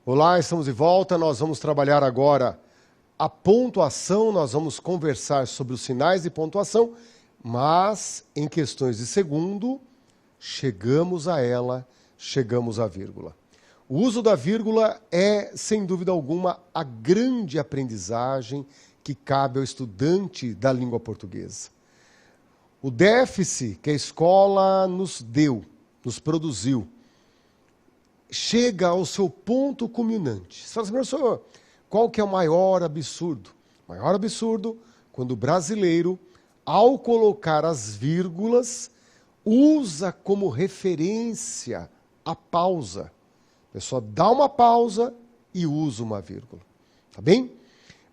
Olá, estamos de volta. Nós vamos trabalhar agora a pontuação, nós vamos conversar sobre os sinais de pontuação, mas em questões de segundo, chegamos a ela, chegamos à vírgula. O uso da vírgula é, sem dúvida alguma, a grande aprendizagem que cabe ao estudante da língua portuguesa. O déficit que a escola nos deu, nos produziu, chega ao seu ponto culminante. Você fala assim, professor, qual que é o maior absurdo? O maior absurdo quando o brasileiro, ao colocar as vírgulas, usa como referência a pausa. A pessoa dá uma pausa e usa uma vírgula. Tá bem?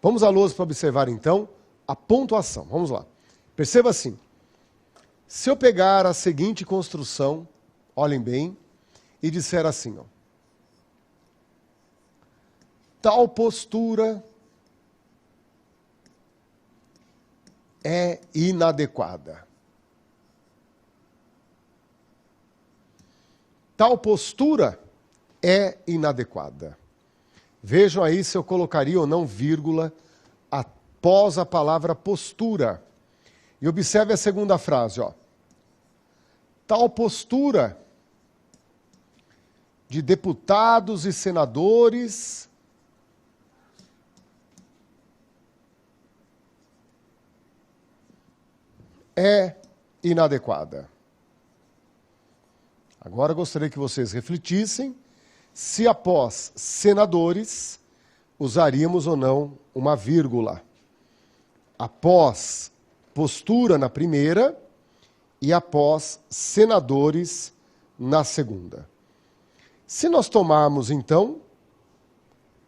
Vamos à lousa para observar então a pontuação. Vamos lá. Perceba assim. Se eu pegar a seguinte construção, olhem bem, e disser assim, ó, tal postura é inadequada. Tal postura é inadequada. Vejam aí se eu colocaria ou não vírgula após a palavra postura. E observe a segunda frase, ó. Tal postura de deputados e senadores é inadequada. Agora gostaria que vocês refletissem se após senadores usaríamos ou não uma vírgula. Após postura na primeira e após senadores na segunda. Se nós tomarmos, então,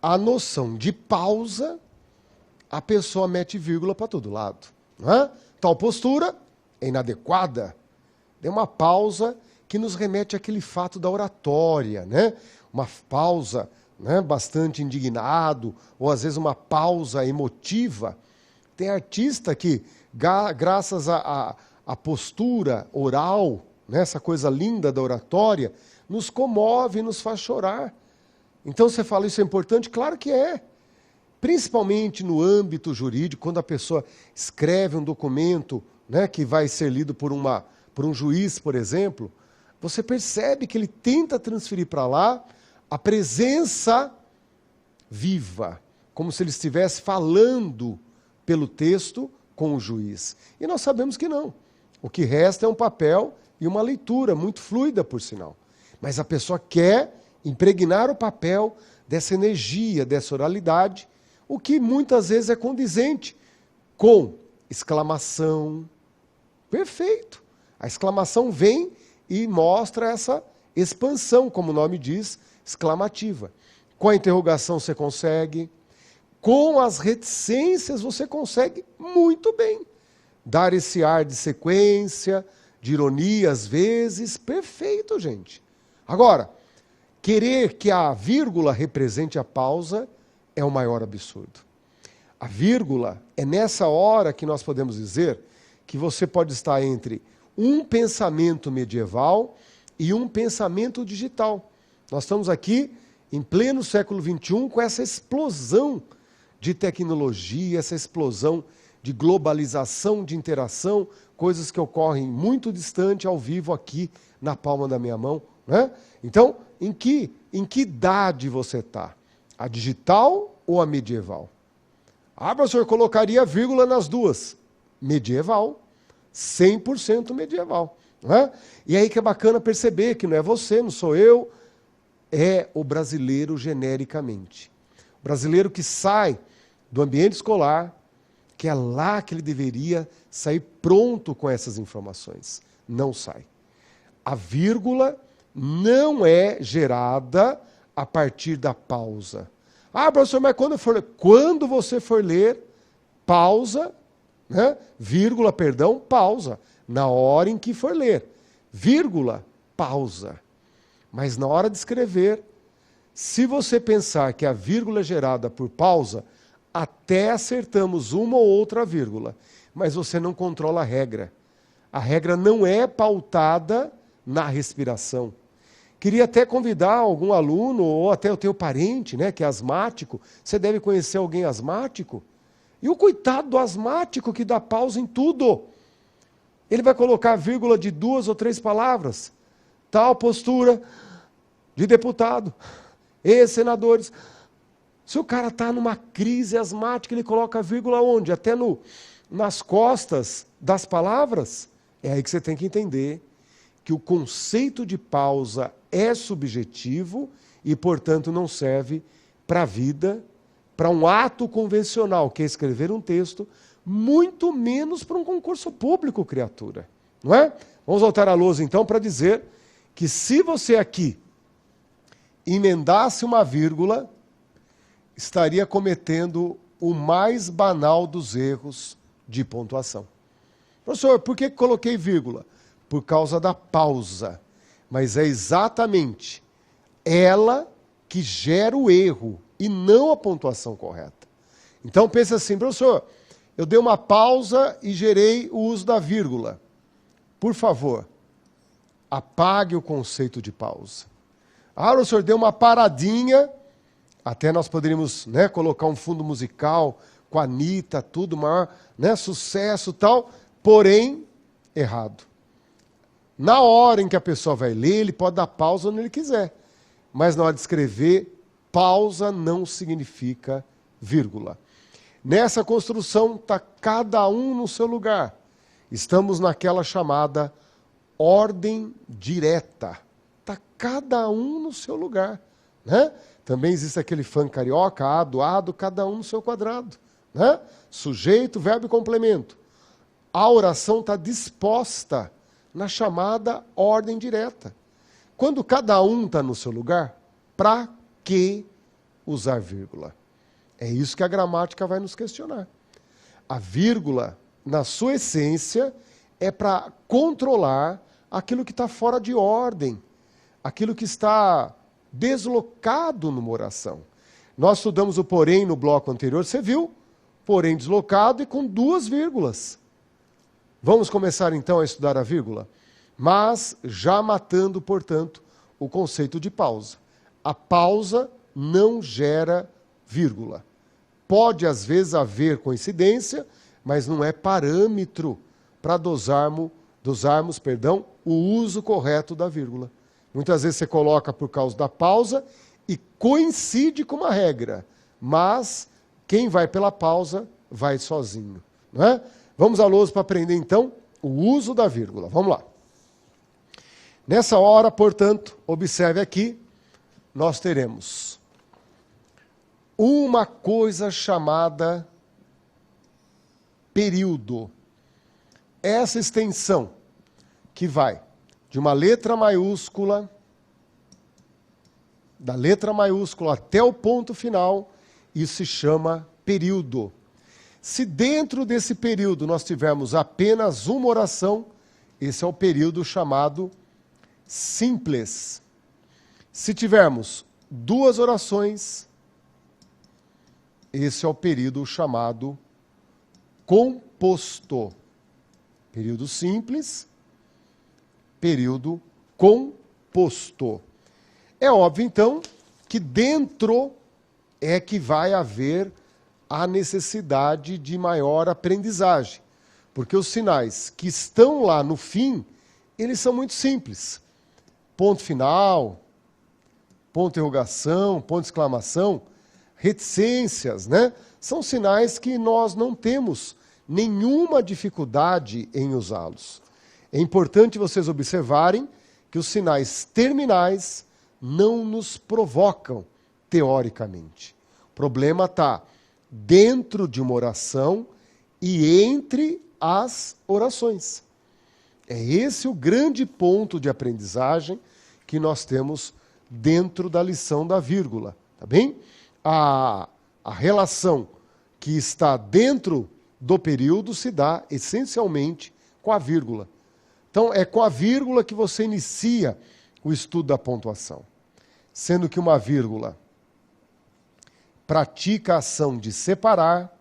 a noção de pausa, a pessoa mete vírgula para todo lado. Não é? Tal postura é inadequada. É uma pausa que nos remete àquele fato da oratória, né? Uma pausa, né, bastante indignado, ou às vezes uma pausa emotiva. Tem artista que, graças à postura oral, né, essa coisa linda da oratória, nos comove e nos faz chorar. Então você fala, isso é importante? Claro que é. Principalmente no âmbito jurídico, quando a pessoa escreve um documento, né, que vai ser lido por um juiz, por exemplo, você percebe que ele tenta transferir para lá a presença viva, como se ele estivesse falando pelo texto com o juiz. E nós sabemos que não. O que resta é um papel e uma leitura muito fluida, por sinal. Mas a pessoa quer impregnar o papel dessa energia, dessa oralidade, o que muitas vezes é condizente com exclamação. Perfeito. A exclamação vem e mostra essa expansão, como o nome diz, exclamativa. Com a interrogação você consegue. Com as reticências você consegue muito bem dar esse ar de sequência, de ironia às vezes. Perfeito, gente. Agora, querer que a vírgula represente a pausa é o maior absurdo. A vírgula é nessa hora que nós podemos dizer que você pode estar entre um pensamento medieval e um pensamento digital. Nós estamos aqui em pleno século XXI com essa explosão de tecnologia, essa explosão de globalização, de interação, coisas que ocorrem muito distante, ao vivo, aqui na palma da minha mão. Né? Então, em que idade você está? A digital ou a medieval? Ah, professor, eu colocaria vírgula nas duas. Medieval. 100% medieval. Né? E aí que é bacana perceber que não é você, não sou eu, é o brasileiro genericamente. O brasileiro que sai do ambiente escolar, que é lá que ele deveria sair pronto com essas informações. Não sai. A vírgula não é gerada a partir da pausa. Ah, professor, mas quando você for ler, pausa, né? Vírgula, perdão, pausa. Na hora em que for ler. Vírgula, pausa. Mas na hora de escrever, se você pensar que a vírgula é gerada por pausa, até acertamos uma ou outra vírgula. Mas você não controla a regra. A regra não é pautada na respiração. Queria até convidar algum aluno, ou até o teu parente, né, que é asmático. Você deve conhecer alguém asmático. E o coitado do asmático que dá pausa em tudo. Ele vai colocar vírgula de 2 ou 3 palavras. Tal postura de deputado, ex-senadores. Se o cara está numa crise asmática, ele coloca vírgula onde? Até nas costas das palavras. É aí que você tem que entender que o conceito de pausa é subjetivo e, portanto, não serve para a vida, para um ato convencional, que é escrever um texto, muito menos para um concurso público, criatura. Não é? Vamos voltar à lousa, então, para dizer que se você aqui emendasse uma vírgula, estaria cometendo o mais banal dos erros de pontuação. Professor, por que coloquei vírgula? Por causa da pausa. Mas é exatamente ela que gera o erro e não a pontuação correta. Então pensa assim, professor, eu dei uma pausa e gerei o uso da vírgula. Por favor, apague o conceito de pausa. Ah, professor, deu uma paradinha, até nós poderíamos, né, colocar um fundo musical com a Anitta, tudo, maior, né, sucesso e tal, porém, errado. Na hora em que a pessoa vai ler, ele pode dar pausa onde ele quiser. Mas na hora de escrever, pausa não significa vírgula. Nessa construção está cada um no seu lugar. Estamos naquela chamada ordem direta. Está cada um no seu lugar. Né? Também existe aquele fã carioca, ado, cada um no seu quadrado. Né? Sujeito, verbo e complemento. A oração está disposta na chamada ordem direta. Quando cada um está no seu lugar, para que usar vírgula? É isso que a gramática vai nos questionar. A vírgula, na sua essência, é para controlar aquilo que está fora de ordem, aquilo que está deslocado numa oração. Nós estudamos o porém no bloco anterior, você viu? Porém deslocado e com 2 vírgulas. Vamos começar então a estudar a vírgula? Mas já matando, portanto, o conceito de pausa. A pausa não gera vírgula. Pode, às vezes, haver coincidência, mas não é parâmetro para dosarmos o uso correto da vírgula. Muitas vezes você coloca por causa da pausa e coincide com uma regra, mas quem vai pela pausa vai sozinho. Não é? Vamos à lousa para aprender, então, o uso da vírgula. Vamos lá. Nessa hora, portanto, observe aqui, nós teremos uma coisa chamada período. Essa extensão que vai de uma letra maiúscula, da letra maiúscula até o ponto final, isso se chama período. Se dentro desse período nós tivermos apenas uma oração, esse é o período chamado simples. Se tivermos 2 orações, esse é o período chamado composto. Período simples, período composto. É óbvio, então, que dentro é que vai haver a necessidade de maior aprendizagem. Porque os sinais que estão lá no fim, eles são muito simples. Ponto final, ponto de interrogação, ponto de exclamação, reticências, né? São sinais que nós não temos nenhuma dificuldade em usá-los. É importante vocês observarem que os sinais terminais não nos provocam teoricamente. O problema está dentro de uma oração e entre as orações. É esse o grande ponto de aprendizagem que nós temos dentro da lição da vírgula, tá bem? A relação que está dentro do período se dá essencialmente com a vírgula. Então, é com a vírgula que você inicia o estudo da pontuação. Sendo que uma vírgula pratica a ação de separar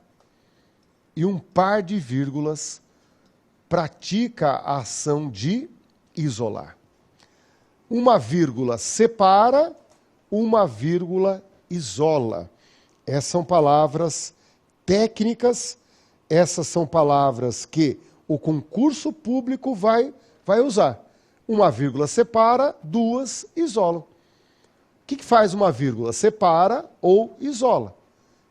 e um par de vírgulas pratica a ação de isolar. Uma vírgula separa, uma vírgula isola. Essas são palavras técnicas, essas são palavras que o concurso público vai usar. Uma vírgula separa, duas isolam. O que faz uma vírgula? Separa ou isola.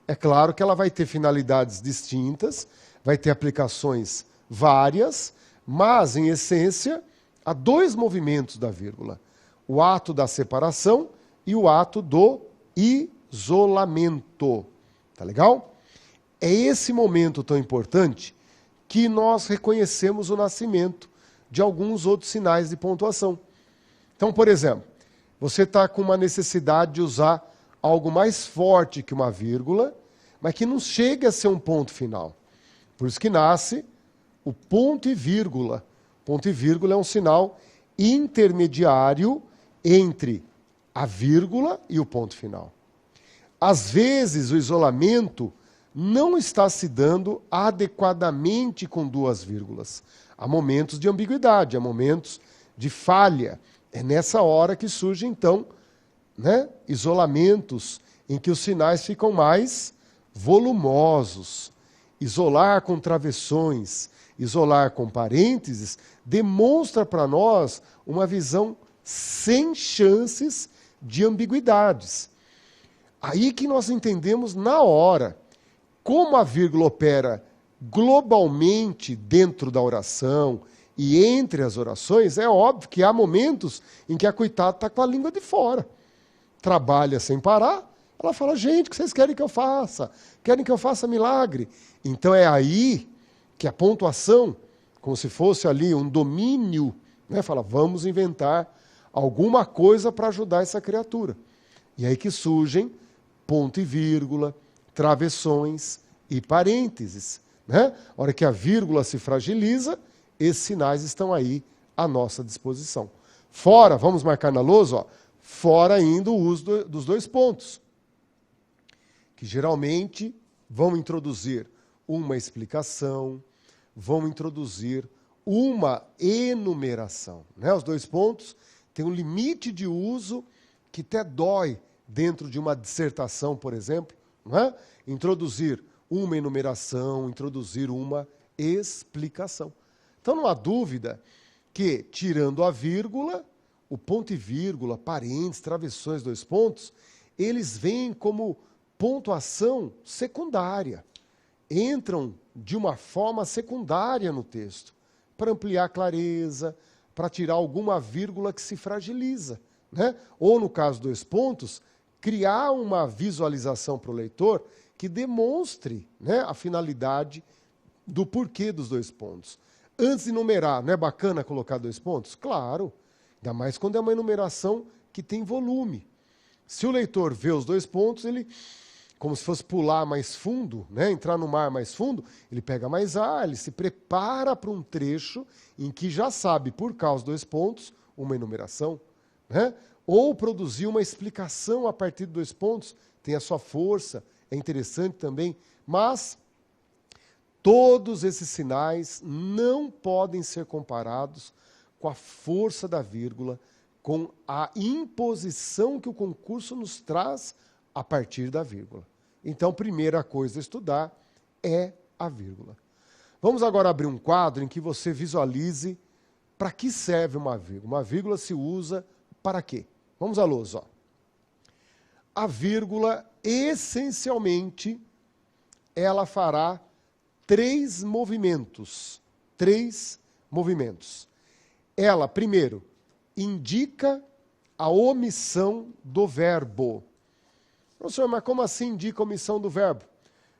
É claro que ela vai ter finalidades distintas, vai ter aplicações várias, mas, em essência, há dois movimentos da vírgula. O ato da separação e o ato do isolamento. Tá legal? É esse momento tão importante que nós reconhecemos o nascimento de alguns outros sinais de pontuação. Então, por exemplo, você está com uma necessidade de usar algo mais forte que uma vírgula, mas que não chegue a ser um ponto final. Por isso que nasce o ponto e vírgula. Ponto e vírgula é um sinal intermediário entre a vírgula e o ponto final. Às vezes, o isolamento não está se dando adequadamente com duas vírgulas. Há momentos de ambiguidade, há momentos de falha. É nessa hora que surgem, então, isolamentos em que os sinais ficam mais volumosos. Isolar com travessões, isolar com parênteses, demonstra para nós uma visão sem chances de ambiguidades. Aí que nós entendemos na hora como a vírgula opera globalmente dentro da oração e entre as orações. É óbvio que há momentos em que a coitada está com a língua de fora. Trabalha sem parar, ela fala, gente, o que vocês querem que eu faça? Querem que eu faça milagre? Então é aí que a pontuação, como se fosse ali um domínio, fala, vamos inventar alguma coisa para ajudar essa criatura. E aí que surgem ponto e vírgula, travessões e parênteses. A hora que a vírgula se fragiliza, esses sinais estão aí à nossa disposição. Fora, vamos marcar na lousa, ó, fora ainda o uso dos dois pontos, que geralmente vão introduzir uma explicação, vão introduzir uma enumeração. Os dois pontos têm um limite de uso que até dói dentro de uma dissertação, por exemplo, introduzir uma enumeração, introduzir uma explicação. Então não há dúvida que, tirando a vírgula, o ponto e vírgula, parênteses, travessões, dois pontos, eles vêm como pontuação secundária. Entram de uma forma secundária no texto, para ampliar a clareza, para tirar alguma vírgula que se fragiliza. Ou, no caso dos pontos, criar uma visualização para o leitor que demonstre a finalidade do porquê dos dois pontos. Antes de numerar, não é bacana colocar dois pontos? Claro, ainda mais quando é uma enumeração que tem volume. Se o leitor vê os dois pontos, ele, como se fosse pular mais fundo, entrar no mar mais fundo, ele pega mais ar, ele se prepara para um trecho em que já sabe, por causa dos dois pontos, uma enumeração. Ou produzir uma explicação a partir de dois pontos, tem a sua força, é interessante também, mas todos esses sinais não podem ser comparados com a força da vírgula, com a imposição que o concurso nos traz a partir da vírgula. Então, primeira coisa a estudar é a vírgula. Vamos agora abrir um quadro em que você visualize para que serve uma vírgula. Uma vírgula se usa para quê? Vamos à luz, ó. A vírgula, essencialmente, ela fará três movimentos. Ela, primeiro, indica a omissão do verbo. Professor, mas como assim indica a omissão do verbo?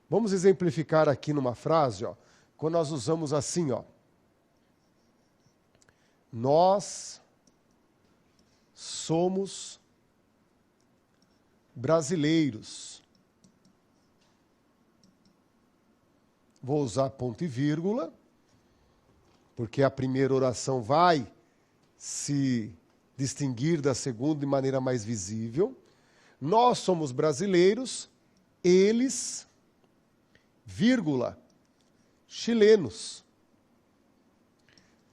Vamos exemplificar aqui numa frase, ó, quando nós usamos assim, ó. Nós somos brasileiros. Vou usar ponto e vírgula, porque a primeira oração vai se distinguir da segunda de maneira mais visível. Nós somos brasileiros, eles, vírgula, chilenos.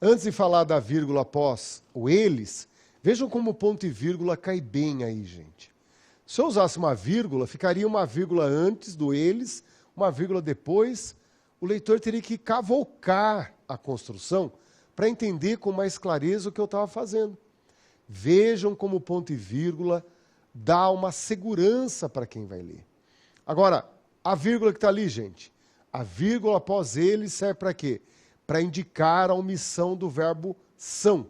Antes de falar da vírgula após o eles, Vejam como ponto e vírgula cai bem aí, gente. Se eu usasse uma vírgula, ficaria uma vírgula antes do eles, uma vírgula depois. O leitor teria que cavocar a construção para entender com mais clareza o que eu estava fazendo. Vejam como o ponto e vírgula dá uma segurança para quem vai ler. Agora, a vírgula que está ali, gente, a vírgula após eles serve para quê? Para indicar a omissão do verbo são.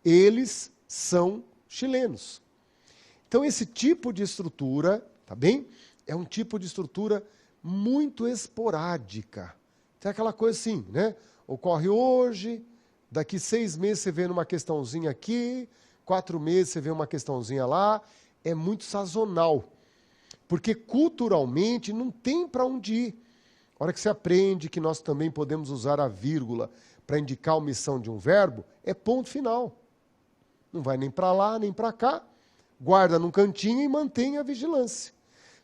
Eles são chilenos. Então, esse tipo de estrutura, tá bem? É um tipo de estrutura muito esporádica. Tem aquela coisa assim, né? Ocorre hoje, daqui 6 meses você vê uma questãozinha aqui, 4 meses você vê uma questãozinha lá. É muito sazonal. Porque culturalmente não tem para onde ir. A hora que você aprende que nós também podemos usar a vírgula para indicar a omissão de um verbo, é ponto final. Não vai nem para lá, nem para cá. Guarda num cantinho e mantém a vigilância.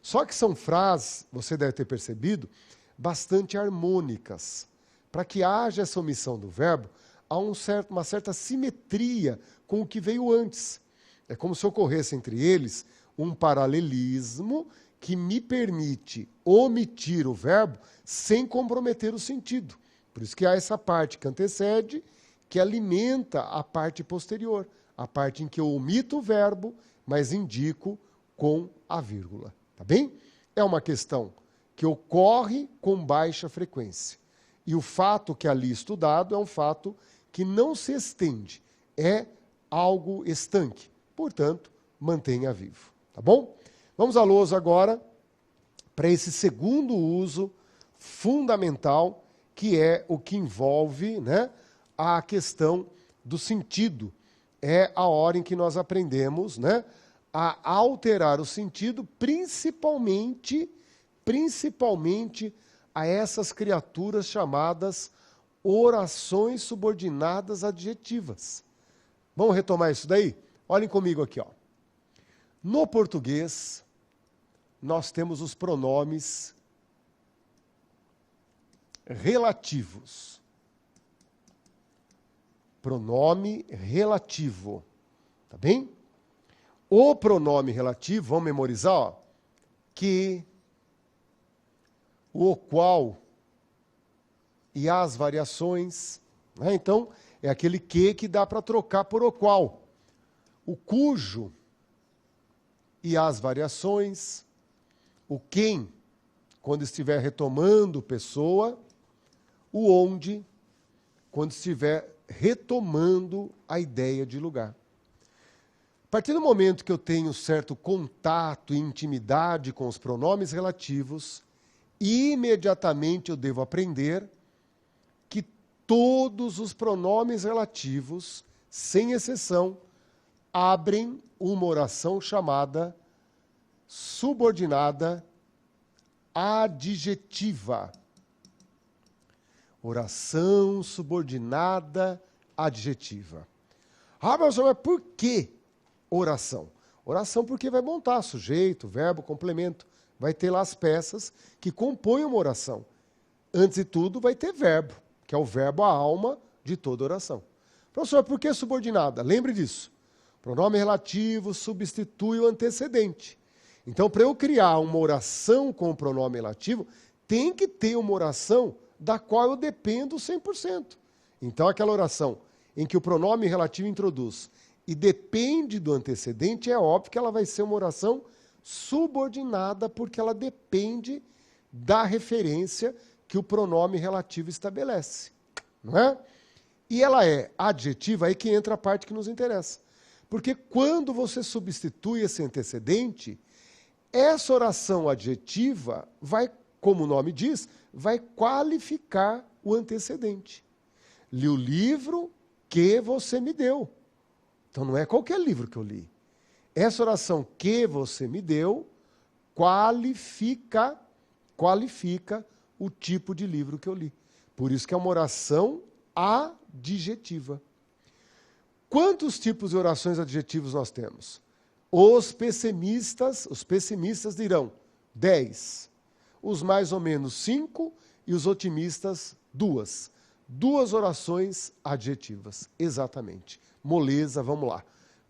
Só que são frases, você deve ter percebido, bastante harmônicas. Para que haja essa omissão do verbo, há uma certa simetria com o que veio antes. É como se ocorresse entre eles um paralelismo que me permite omitir o verbo sem comprometer o sentido. Por isso que há essa parte que antecede, que alimenta a parte posterior, a parte em que eu omito o verbo, mas indico com a vírgula. Tá bem? É uma questão que ocorre com baixa frequência. E o fato que ali estudado é um fato que não se estende, é algo estanque. Portanto, mantenha vivo. Tá bom? Vamos à lousa agora para esse segundo uso fundamental, que é o que envolve, né, a questão do sentido. É a hora em que nós aprendemos, né, a alterar o sentido, principalmente a essas criaturas chamadas orações subordinadas adjetivas. Vamos retomar isso daí? Olhem comigo aqui, ó. No português, nós temos os pronomes relativos. Pronome relativo. Tá bem? O pronome relativo, vamos memorizar, ó. Que, o qual e as variações. Né? Então, é aquele que dá para trocar por o qual. O cujo e as variações. O quem, quando estiver retomando pessoa. O onde, quando estiver retomando a ideia de lugar. A partir do momento que eu tenho certo contato e intimidade com os pronomes relativos, imediatamente eu devo aprender que todos os pronomes relativos, sem exceção, abrem uma oração chamada subordinada adjetiva. Oração subordinada adjetiva. Ah, mas por que oração? Oração porque vai montar sujeito, verbo, complemento. Vai ter lá as peças que compõem uma oração. Antes de tudo, vai ter verbo, que é o verbo, a alma de toda oração. Professor, por que subordinada? Lembre disso. Pronome relativo substitui o antecedente. Então, para eu criar uma oração com o pronome relativo, tem que ter uma oração da qual eu dependo 100%. Então, aquela oração em que o pronome relativo introduz e depende do antecedente, é óbvio que ela vai ser uma oração subordinada, porque ela depende da referência que o pronome relativo estabelece. Não é? E ela é adjetiva, aí que entra a parte que nos interessa. Porque quando você substitui esse antecedente, essa oração adjetiva vai, como o nome diz, vai qualificar o antecedente. Li o livro que você me deu. Então não é qualquer livro que eu li. Essa oração que você me deu qualifica o tipo de livro que eu li. Por isso que é uma oração adjetiva. Quantos tipos de orações adjetivas nós temos? Os pessimistas dirão 10. Os mais ou menos 5 e os otimistas 2. 2 orações adjetivas, exatamente. Moleza, vamos lá.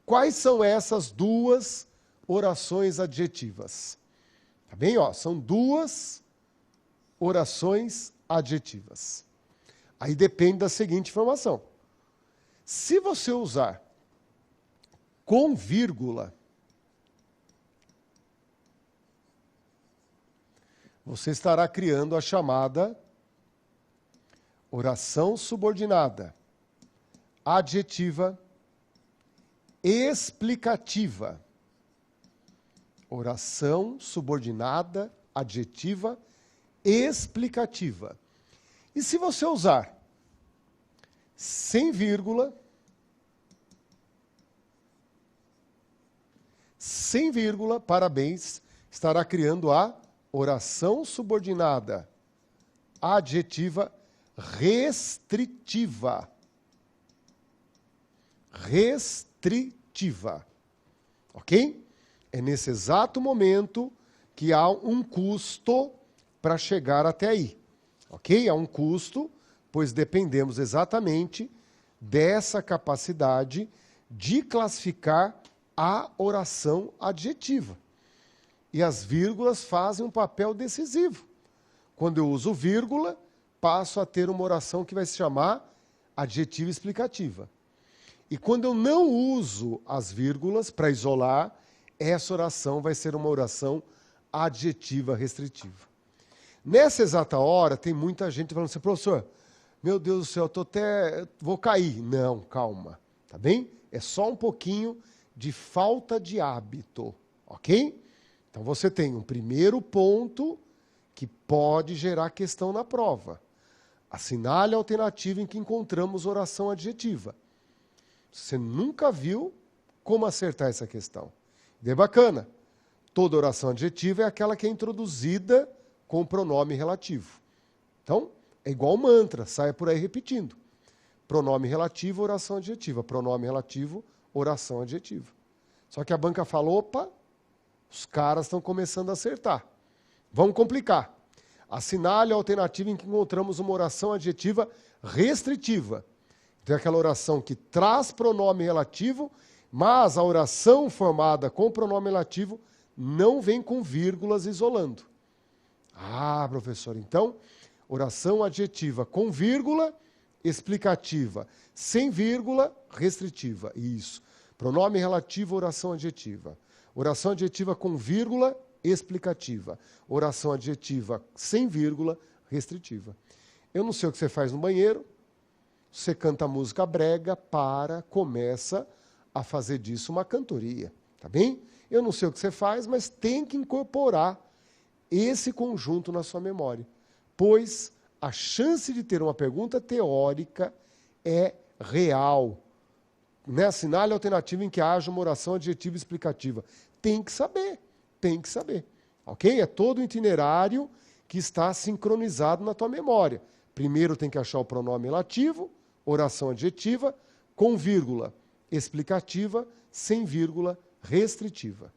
Quais são essas duas orações adjetivas? Tá bem? Ó, são duas orações adjetivas. Aí depende da seguinte informação. Se você usar com vírgula, você estará criando a chamada oração subordinada, adjetiva, explicativa. Oração subordinada, adjetiva, explicativa. E se você usar sem vírgula, parabéns, estará criando a oração subordinada, adjetiva, restritiva. Restritiva. Ok? É nesse exato momento que há um custo para chegar até aí. Ok? Há um custo, pois dependemos exatamente dessa capacidade de classificar a oração adjetiva. E as vírgulas fazem um papel decisivo. Quando eu uso vírgula, passo a ter uma oração que vai se chamar adjetiva explicativa. E quando eu não uso as vírgulas para isolar, essa oração vai ser uma oração adjetiva restritiva. Nessa exata hora, tem muita gente falando assim, professor, meu Deus do céu, vou cair. Não, calma, tá bem? É só um pouquinho de falta de hábito, ok? Então você tem um primeiro ponto que pode gerar questão na prova. Assinale a alternativa em que encontramos oração adjetiva. Você nunca viu como acertar essa questão. É bacana. Toda oração adjetiva é aquela que é introduzida com pronome relativo. Então, é igual mantra, saia por aí repetindo. Pronome relativo, oração adjetiva. Pronome relativo, oração adjetiva. Só que a banca falou, opa, os caras estão começando a acertar. Vamos complicar. Assinale a alternativa em que encontramos uma oração adjetiva restritiva. Então, é aquela oração que traz pronome relativo, mas a oração formada com pronome relativo não vem com vírgulas isolando. Ah, professor, então, oração adjetiva com vírgula, explicativa. Sem vírgula, restritiva. Isso. Pronome relativo, oração adjetiva. Oração adjetiva com vírgula, explicativa. Oração adjetiva sem vírgula, restritiva. Eu não sei o que você faz no banheiro, você canta música brega, começa a fazer disso uma cantoria, tá bem? Eu não sei o que você faz, mas tem que incorporar esse conjunto na sua memória, pois a chance de ter uma pergunta teórica é real. Né? Assinale a alternativa em que haja uma oração adjetiva explicativa. Tem que saber, ok? É todo o itinerário que está sincronizado na tua memória. Primeiro tem que achar o pronome relativo, oração adjetiva, com vírgula, explicativa, sem vírgula, restritiva.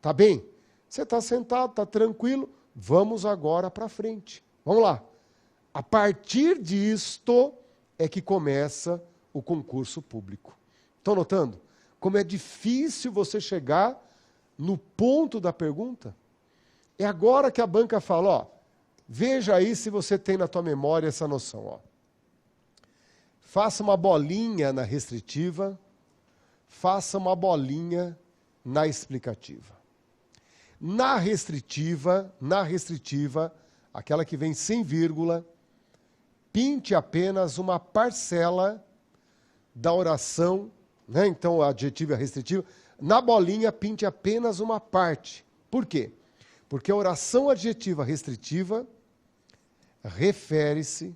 Tá bem? Você está sentado, está tranquilo? Vamos agora para frente. Vamos lá. A partir disto é que começa o concurso público. Estão notando? Como é difícil você chegar no ponto da pergunta? É agora que a banca fala, ó, veja aí se você tem na tua memória essa noção, ó. Faça uma bolinha na restritiva, faça uma bolinha na explicativa. Na restritiva, aquela que vem sem vírgula, pinte apenas uma parcela da oração, né? Então, a adjetiva restritiva. Na bolinha, pinte apenas uma parte. Por quê? Porque a oração adjetiva restritiva refere-se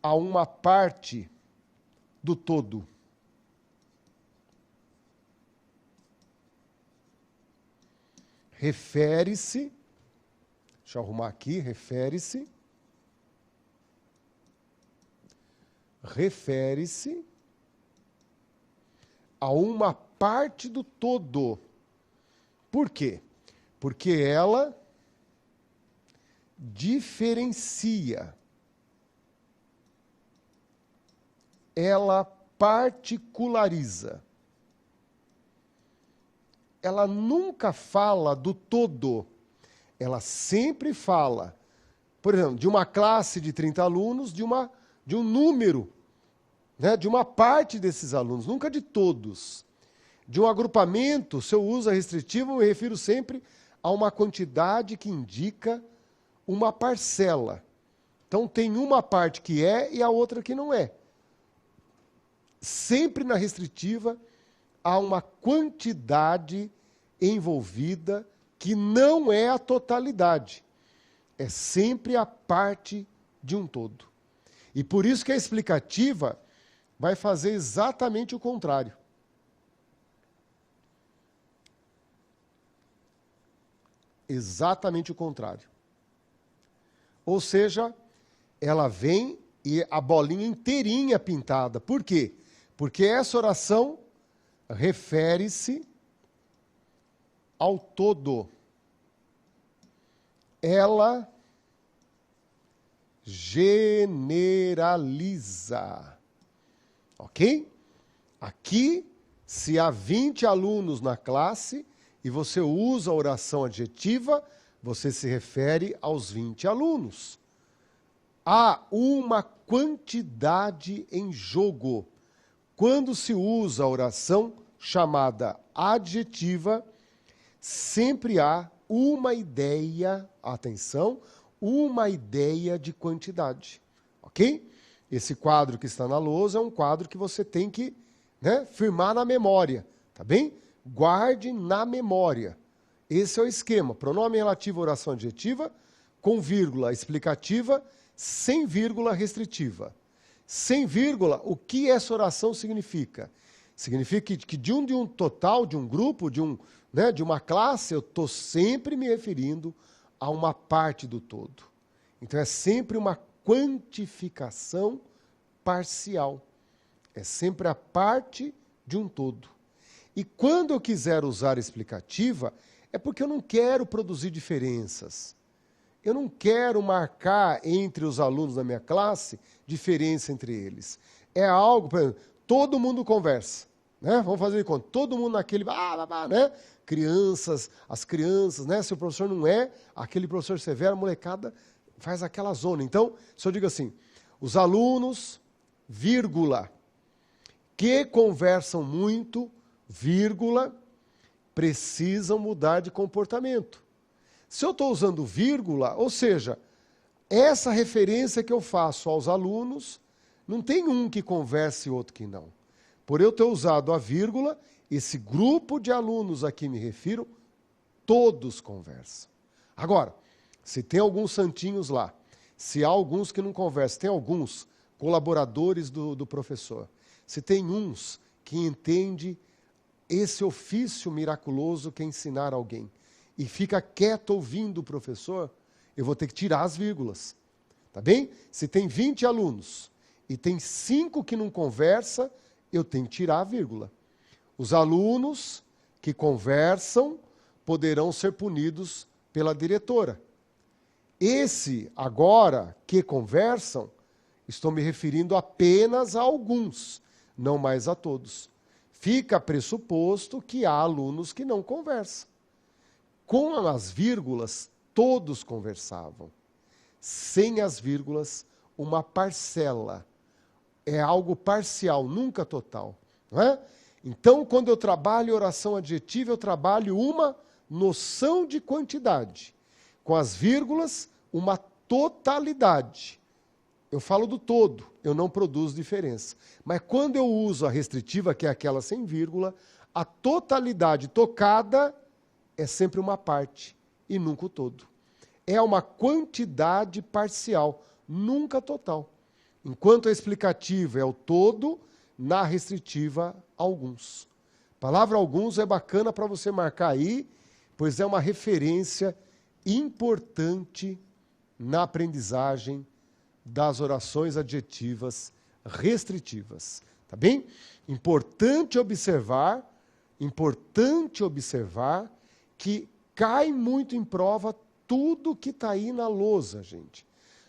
a uma parte do todo. Refere-se, deixa eu arrumar aqui, refere-se a uma parte do todo. Por quê? Porque ela diferencia, ela particulariza. ela nunca fala do todo. Ela sempre fala, por exemplo, de uma classe de 30 alunos, de um número, né, de uma parte desses alunos, nunca de todos. De um agrupamento, se eu uso a restritiva, eu me refiro sempre a uma quantidade que indica uma parcela. Então, tem uma parte que é e a outra que não é. Sempre na restritiva, há uma quantidade envolvida que não é a totalidade. É sempre a parte de um todo. E por isso que a explicativa vai fazer exatamente o contrário. Exatamente o contrário. Ou seja, ela vem e a bolinha inteirinha pintada. Por quê? Porque essa oração refere-se ao todo. Ela generaliza. Ok? Aqui, se há 20 alunos na classe e você usa a oração adjetiva, você se refere aos 20 alunos. Há uma quantidade em jogo. Quando se usa a oração chamada adjetiva, sempre há uma ideia, atenção, uma ideia de quantidade. Ok? Esse quadro que está na lousa é um quadro que você tem que, né, firmar na memória. Tá bem? Guarde na memória. Esse é o esquema. Pronome relativo, oração adjetiva, com vírgula explicativa, sem vírgula restritiva. Sem vírgula, o que essa oração significa? Significa que de um total, de um grupo, de uma classe, eu estou sempre me referindo a uma parte do todo. Então é sempre uma quantificação parcial. É sempre a parte de um todo. E quando eu quiser usar explicativa, é porque eu não quero produzir diferenças. Eu não quero marcar entre os alunos da minha classe diferença entre eles. É algo, por exemplo, todo mundo conversa. Né? Vamos fazer de conta. Todo mundo naquele... né? Crianças, as crianças, né? Se o professor não é aquele professor severo, a molecada faz aquela zona. Então, se eu digo assim, os alunos, vírgula, que conversam muito, vírgula, precisam mudar de comportamento. Se eu estou usando vírgula, ou seja, essa referência que eu faço aos alunos, não tem um que converse e outro que não. Por eu ter usado a vírgula, esse grupo de alunos a que me refiro, todos conversam. Agora, se tem alguns santinhos lá, se há alguns que não conversam, tem alguns colaboradores do professor, se tem uns que entendem esse ofício miraculoso que é ensinar alguém, e fica quieto ouvindo o professor, eu vou ter que tirar as vírgulas. Tá bem? Se tem 20 alunos e tem 5 que não conversam, eu tenho que tirar a vírgula. Os alunos que conversam poderão ser punidos pela diretora. Esse, agora, que conversam, estou me referindo apenas a alguns, não mais a todos. Fica pressuposto que há alunos que não conversam. Com as vírgulas, todos conversavam. Sem as vírgulas, uma parcela. É algo parcial, nunca total. Não é? Então, quando eu trabalho oração adjetiva, eu trabalho uma noção de quantidade. Com as vírgulas, uma totalidade. Eu falo do todo, eu não produzo diferença. Mas quando eu uso a restritiva, que é aquela sem vírgula, a totalidade tocada é sempre uma parte e nunca o todo. É uma quantidade parcial, nunca total. Enquanto a explicativa é o todo, na restritiva, alguns. A palavra alguns é bacana para você marcar aí, pois é uma referência importante na aprendizagem das orações adjetivas restritivas. Tá bem? Importante observar que cai muito em prova tudo que está aí na lousa, gente.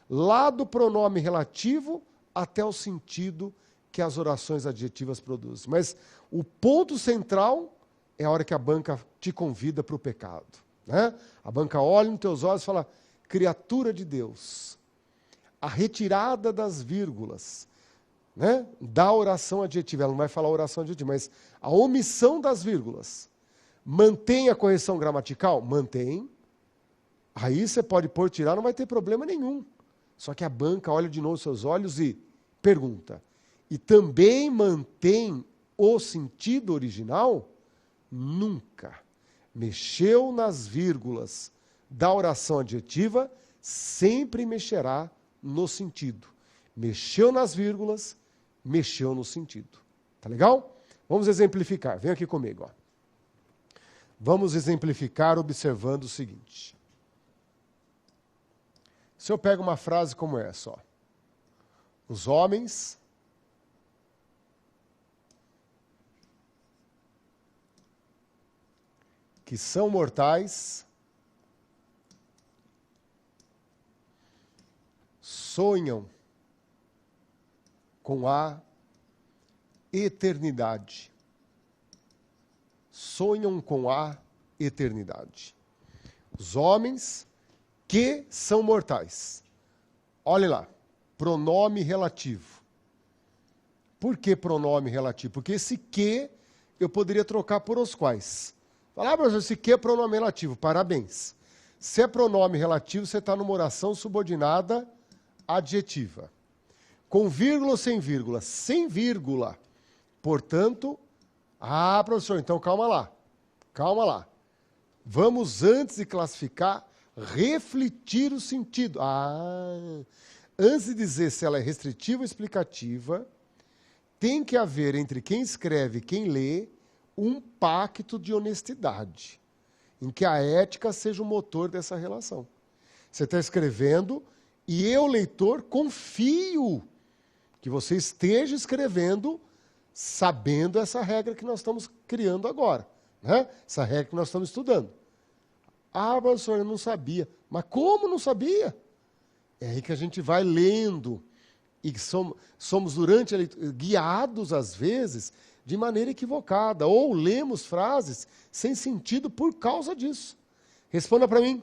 Lá do pronome relativo até o sentido que as orações adjetivas produzem. Mas o ponto central é a hora que a banca te convida para o pecado. Né? A banca olha nos teus olhos e fala, criatura de Deus, a retirada das vírgulas, né, da oração adjetiva, ela não vai falar oração adjetiva, mas a omissão das vírgulas, mantém a correção gramatical? Mantém. Aí você pode pôr, tirar, não vai ter problema nenhum. Só que a banca olha de novo nos seus olhos e pergunta, e também mantém o sentido original? Nunca. Mexeu nas vírgulas da oração adjetiva, sempre mexerá no sentido. Mexeu nas vírgulas, mexeu no sentido. Tá legal? Vamos exemplificar. Vem aqui comigo. Ó. Vamos exemplificar observando o seguinte. Se eu pego uma frase como essa, ó. Os homens que são mortais sonham com a eternidade. Sonham com a eternidade. Os homens que são mortais. Olhe lá, pronome relativo. Por que pronome relativo? Porque esse que eu poderia trocar por os quais. Falar, professor, esse que é pronome relativo. Parabéns. Se é pronome relativo, você está numa oração subordinada adjetiva. Com vírgula ou sem vírgula? Sem vírgula. Portanto, professor, então calma lá. Calma lá. Vamos, antes de classificar, refletir o sentido. Antes de dizer se ela é restritiva ou explicativa, tem que haver entre quem escreve e quem lê um pacto de honestidade, em que a ética seja o motor dessa relação. Você está escrevendo e eu, leitor, confio que você esteja escrevendo sabendo essa regra que nós estamos criando agora, né? Essa regra que nós estamos estudando. Professor, eu não sabia. Mas como não sabia? É aí que a gente vai lendo e somos durante a leitura, guiados, às vezes, de maneira equivocada, ou lemos frases sem sentido por causa disso. Responda para mim.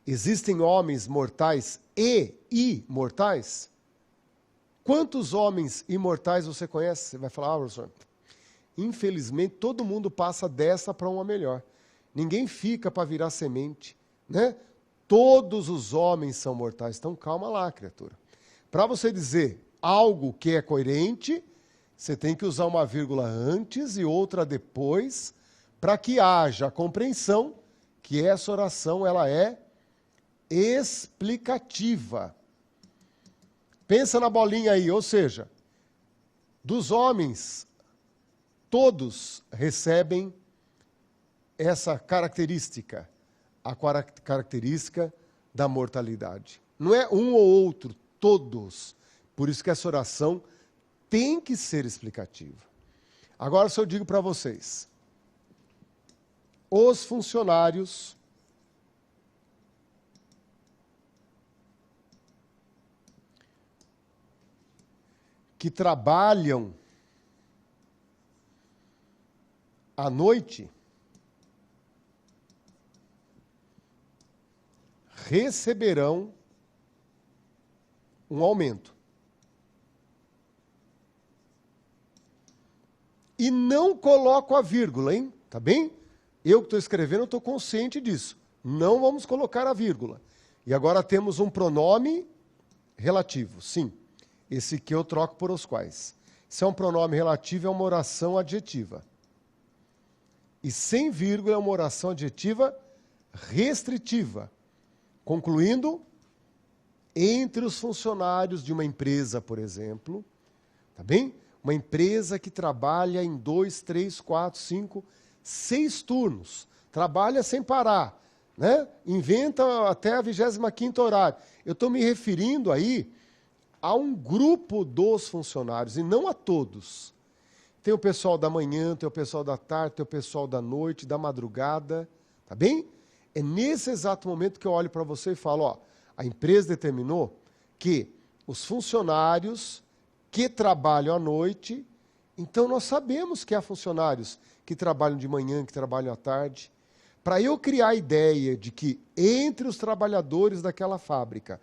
Existem homens mortais e imortais? Quantos homens imortais você conhece? Você vai falar, professor, infelizmente todo mundo passa dessa para uma melhor. Ninguém fica para virar semente, né? Todos os homens são mortais. Então calma lá, criatura. Para você dizer algo que é coerente, você tem que usar uma vírgula antes e outra depois, para que haja a compreensão que essa oração ela é explicativa. Pensa na bolinha aí, ou seja, dos homens, todos recebem essa característica, a característica da mortalidade. Não é um ou outro, todos. Por isso que essa oração tem que ser explicativa. Agora, se eu digo para vocês, os funcionários que trabalham à noite receberão um aumento. E não coloco a vírgula, hein? Tá bem? Eu que estou escrevendo, estou consciente disso. Não vamos colocar a vírgula. E agora temos um pronome relativo, sim. Esse que eu troco por os quais. Se é um pronome relativo, é uma oração adjetiva. E sem vírgula é uma oração adjetiva restritiva. Concluindo, entre os funcionários de uma empresa, por exemplo, tá bem? Uma empresa que trabalha em 2, 3, 4, 5, 6 turnos. Trabalha sem parar, né? Inventa até a 25ª horário. Eu estou me referindo aí a um grupo dos funcionários e não a todos. Tem o pessoal da manhã, tem o pessoal da tarde, tem o pessoal da noite, da madrugada, tá bem? É nesse exato momento que eu olho para você e falo, ó, a empresa determinou que os funcionários que trabalham à noite, então nós sabemos que há funcionários que trabalham de manhã, que trabalham à tarde. Para eu criar a ideia de que entre os trabalhadores daquela fábrica,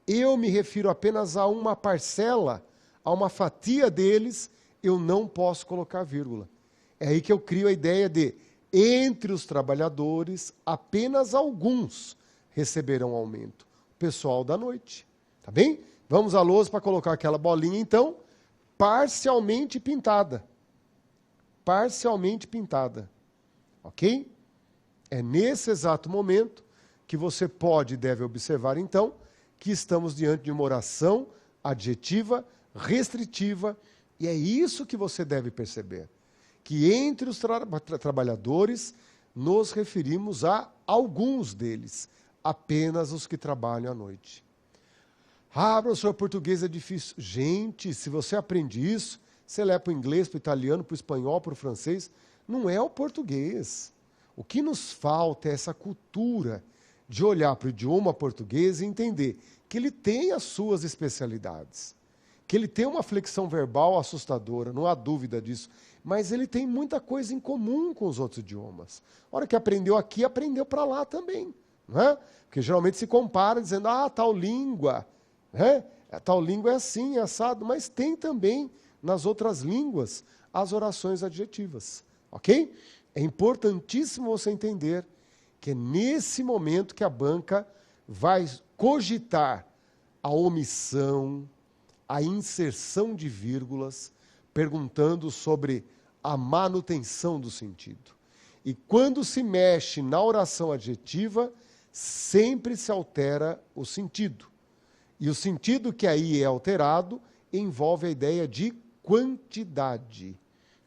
eu me refiro apenas a uma parcela, a uma fatia deles, eu não posso colocar vírgula. É aí que eu crio a ideia de, entre os trabalhadores, apenas alguns receberão aumento. O pessoal da noite. Tá bem? Vamos à lousa para colocar aquela bolinha, então, parcialmente pintada. Parcialmente pintada. Ok? É nesse exato momento que você pode e deve observar, então, que estamos diante de uma oração adjetiva, restritiva, e é isso que você deve perceber. Que entre os trabalhadores, nos referimos a alguns deles, apenas os que trabalham à noite. Ah, professor, português é difícil. Gente, se você aprende isso, você leva para o inglês, para o italiano, para o espanhol, para o francês, não é o português. O que nos falta é essa cultura de olhar para o idioma português e entender que ele tem as suas especialidades, que ele tem uma flexão verbal assustadora, não há dúvida disso, mas ele tem muita coisa em comum com os outros idiomas. A hora que aprendeu aqui, aprendeu para lá também. Não é? Porque geralmente se compara dizendo, tal língua, né? Tal língua é assim, é assado, mas tem também nas outras línguas as orações adjetivas. Ok? É importantíssimo você entender que é nesse momento que a banca vai cogitar a omissão, a inserção de vírgulas, perguntando sobre a manutenção do sentido. E quando se mexe na oração adjetiva, sempre se altera o sentido. E o sentido que aí é alterado envolve a ideia de quantidade.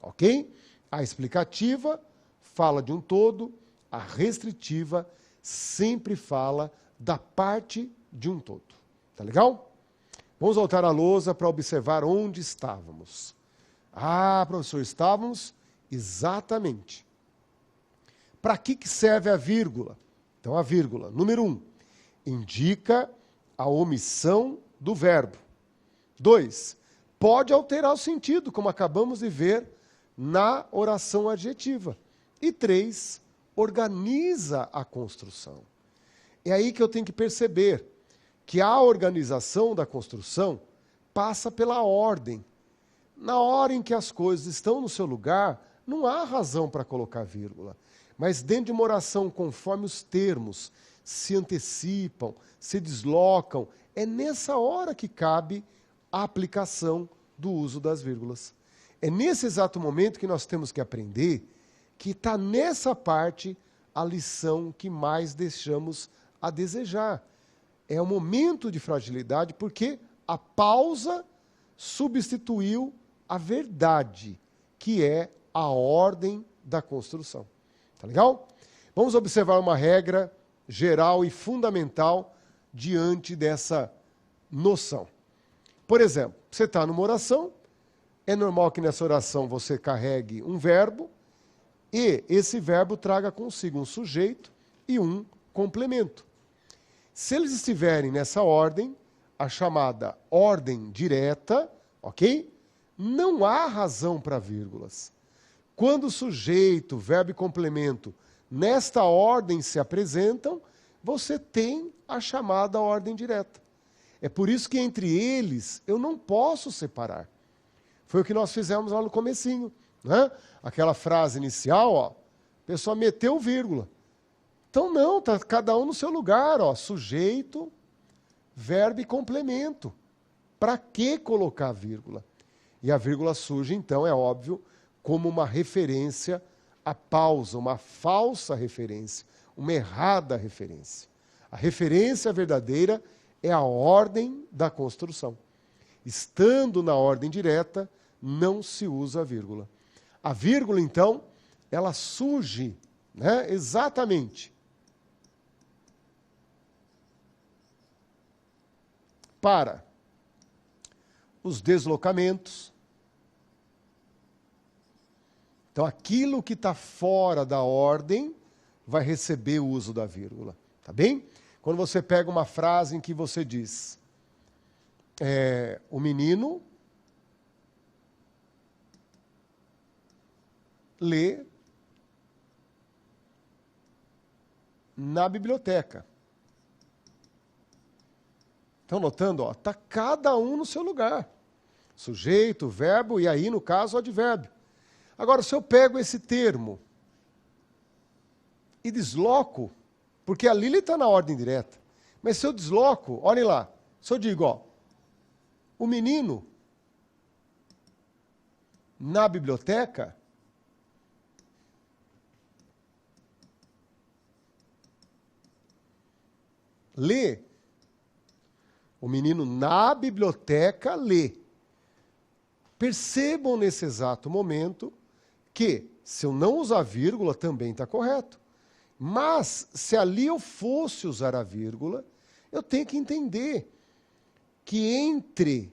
Ok? A explicativa fala de um todo, a restritiva sempre fala da parte de um todo. Tá legal? Vamos voltar à lousa para observar onde estávamos. Professor, estávamos exatamente. Para que serve a vírgula? Então, a vírgula, número 1, indica a omissão do verbo. 2, pode alterar o sentido, como acabamos de ver na oração adjetiva. E 3, organiza a construção. É aí que eu tenho que perceber que a organização da construção passa pela ordem. Na hora em que as coisas estão no seu lugar, não há razão para colocar vírgula. Mas dentro de uma oração, conforme os termos se antecipam, se deslocam, é nessa hora que cabe a aplicação do uso das vírgulas. É nesse exato momento que nós temos que aprender que está nessa parte a lição que mais deixamos a desejar. É um momento de fragilidade porque a pausa substituiu a verdade, que é a ordem da construção. Tá legal? Vamos observar uma regra geral e fundamental diante dessa noção. Por exemplo, você está numa oração, é normal que nessa oração você carregue um verbo e esse verbo traga consigo um sujeito e um complemento. Se eles estiverem nessa ordem, a chamada ordem direta, ok? Não há razão para vírgulas. Quando o sujeito, verbo e complemento, nesta ordem se apresentam, você tem a chamada ordem direta. É por isso que entre eles eu não posso separar. Foi o que nós fizemos lá no comecinho, né? Aquela frase inicial, a pessoa meteu vírgula. Então não, está cada um no seu lugar, sujeito, verbo e complemento. Para que colocar vírgula? E a vírgula surge, então, é óbvio, como uma referência à pausa, uma falsa referência, uma errada referência. A referência verdadeira é a ordem da construção. Estando na ordem direta, não se usa a vírgula. A vírgula, então, ela surge, né, exatamente para os deslocamentos. Então, aquilo que está fora da ordem vai receber o uso da vírgula. Tá bem? Quando você pega uma frase em que você diz, o menino lê na biblioteca. Estão notando? Está cada um no seu lugar. Sujeito, verbo e aí, no caso, o advérbio. Agora, se eu pego esse termo e desloco, porque ali ele está na ordem direta, mas se eu desloco, olhem lá, se eu digo, ó, o menino na biblioteca, lê. O menino na biblioteca lê. Percebam nesse exato momento que, se eu não usar vírgula, também está correto. Mas, se ali eu fosse usar a vírgula, eu tenho que entender que entre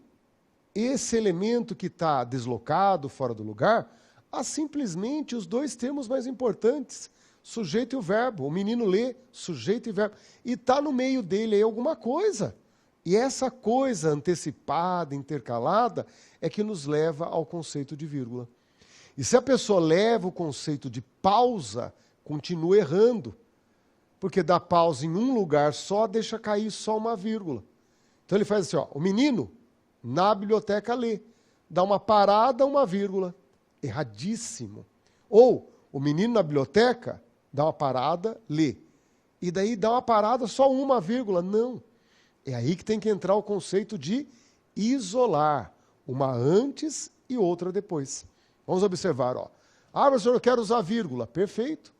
esse elemento que está deslocado, fora do lugar, há simplesmente os dois termos mais importantes, sujeito e o verbo. O menino lê, sujeito e verbo. E está no meio dele aí alguma coisa. E essa coisa antecipada, intercalada, é que nos leva ao conceito de vírgula. E se a pessoa leva o conceito de pausa, continua errando. Porque dá pausa em um lugar só, deixa cair só uma vírgula. Então ele faz assim, ó, o menino na biblioteca lê. Dá uma parada, uma vírgula. Erradíssimo. Ou, o menino na biblioteca dá uma parada, lê. E daí dá uma parada, só uma vírgula. Não. É aí que tem que entrar o conceito de isolar. Uma antes e outra depois. Vamos observar, ó. Ah, professor, eu quero usar vírgula. Perfeito.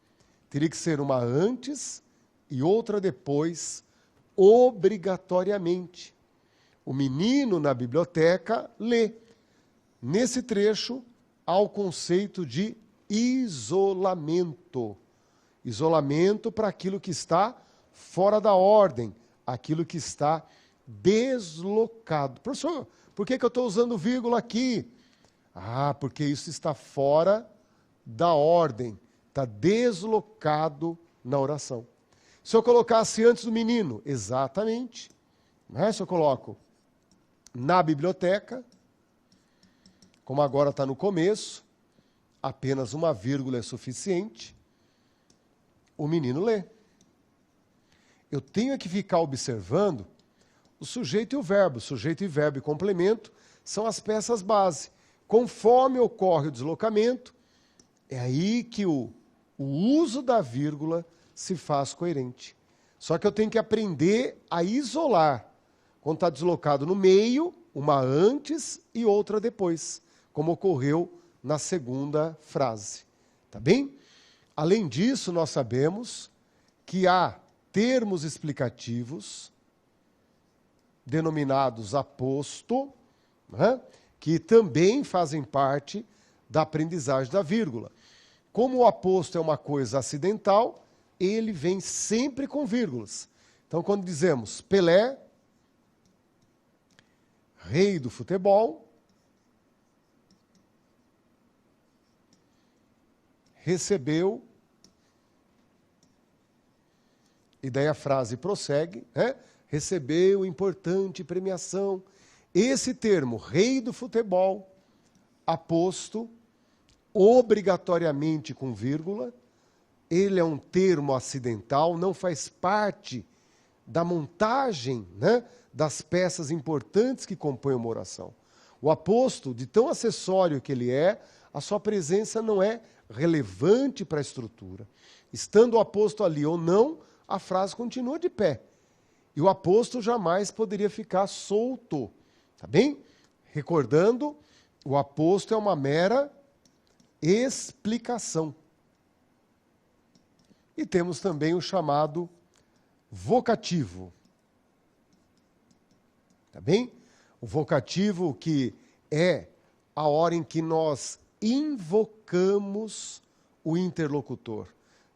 Teria que ser uma antes e outra depois, obrigatoriamente. O menino na biblioteca lê. Nesse trecho, há o conceito de isolamento. Isolamento para aquilo que está fora da ordem, aquilo que está deslocado. Professor, por que eu estou usando vírgula aqui? Ah, porque isso está fora da ordem, está deslocado na oração. Se eu colocasse antes do menino, exatamente. Né? Se eu coloco na biblioteca, como agora está no começo, apenas uma vírgula é suficiente, o menino lê. Eu tenho que ficar observando o sujeito e o verbo. Sujeito e verbo e complemento são as peças base. Conforme ocorre o deslocamento, é aí que o uso da vírgula se faz coerente. Só que eu tenho que aprender a isolar. Quando está deslocado no meio, uma antes e outra depois, como ocorreu na segunda frase. Tá bem? Além disso, nós sabemos que há termos explicativos, denominados aposto, né, que também fazem parte da aprendizagem da vírgula. Como o aposto é uma coisa acidental, ele vem sempre com vírgulas. Então, quando dizemos Pelé, rei do futebol, recebeu, e daí a frase prossegue, né? Recebeu importante premiação. Esse termo, rei do futebol, aposto, obrigatoriamente com vírgula, ele é um termo acidental, não faz parte da montagem, né, das peças importantes que compõem uma oração. O aposto, de tão acessório que ele é, a sua presença não é relevante para a estrutura. Estando o aposto ali ou não, a frase continua de pé. E o aposto jamais poderia ficar solto. Tá bem? Recordando, o aposto é uma mera explicação. E temos também o chamado vocativo. Tá bem? O vocativo que é a hora em que nós invocamos o interlocutor.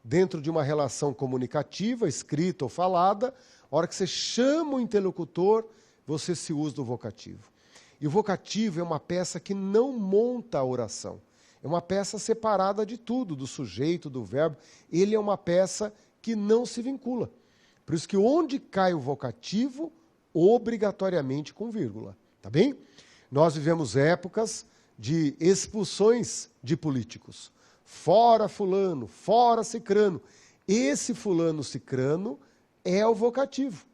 Dentro de uma relação comunicativa, escrita ou falada, a hora que você chama o interlocutor, você se usa do vocativo. E o vocativo é uma peça que não monta a oração. É uma peça separada de tudo, do sujeito, do verbo. Ele é uma peça que não se vincula. Por isso que onde cai o vocativo, obrigatoriamente com vírgula. Tá bem? Nós vivemos épocas de expulsões de políticos. Fora fulano, fora cicrano. Esse fulano cicrano é o vocativo.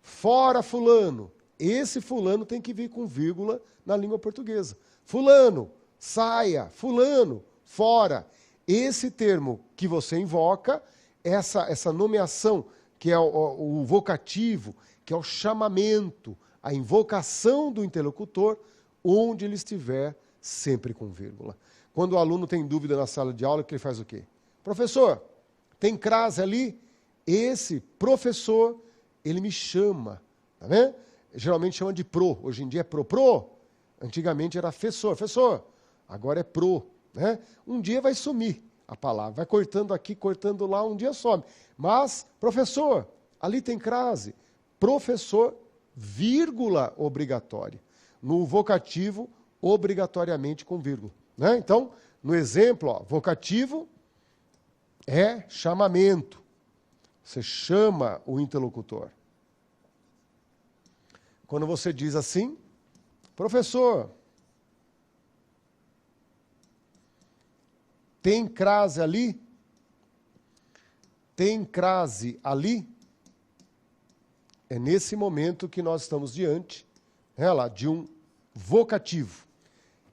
Fora fulano. Esse fulano tem que vir com vírgula na língua portuguesa. Fulano, saia. Fulano, fora. Esse termo que você invoca, essa nomeação, que é o vocativo, que é o chamamento, a invocação do interlocutor, onde ele estiver, sempre com vírgula. Quando o aluno tem dúvida na sala de aula, que ele faz o quê? Professor, tem crase ali? Esse professor, ele me chama, tá vendo? Geralmente chama de pro, hoje em dia é pro. Antigamente era fessor, agora é pro, né? Um dia vai sumir a palavra, vai cortando aqui, cortando lá, um dia some. Mas, professor, ali tem crase. Professor, vírgula obrigatória. No vocativo, obrigatoriamente com vírgula, né? Então, no exemplo, ó, vocativo é chamamento. Você chama o interlocutor. Quando você diz assim, professor, tem crase ali? Tem crase ali? É nesse momento que nós estamos diante, de um vocativo.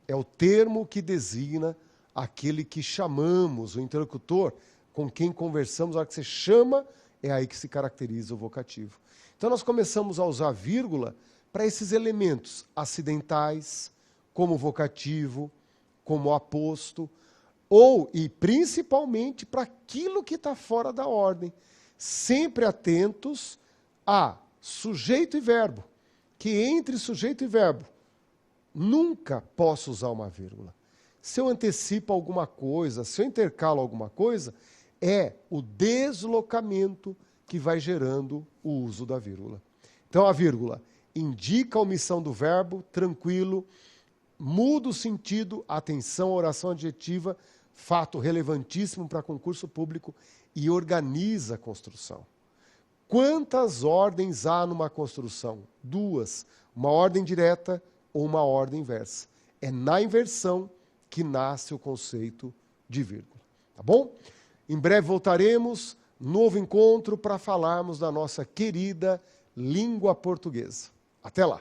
É o termo que designa aquele que chamamos, o interlocutor, com quem conversamos. A hora que você chama, é aí que se caracteriza o vocativo. Então nós começamos a usar vírgula para esses elementos acidentais, como vocativo, como aposto, e principalmente para aquilo que está fora da ordem. Sempre atentos a sujeito e verbo, que entre sujeito e verbo nunca posso usar uma vírgula. Se eu antecipo alguma coisa, se eu intercalo alguma coisa, é o deslocamento que vai gerando o uso da vírgula. Então a vírgula indica a omissão do verbo, tranquilo, muda o sentido, atenção, oração adjetiva, fato relevantíssimo para concurso público, e organiza a construção. Quantas ordens há numa construção? 2. Uma ordem direta ou uma ordem inversa. É na inversão que nasce o conceito de vírgula. Tá bom? Em breve voltaremos, novo encontro para falarmos da nossa querida língua portuguesa. Até lá!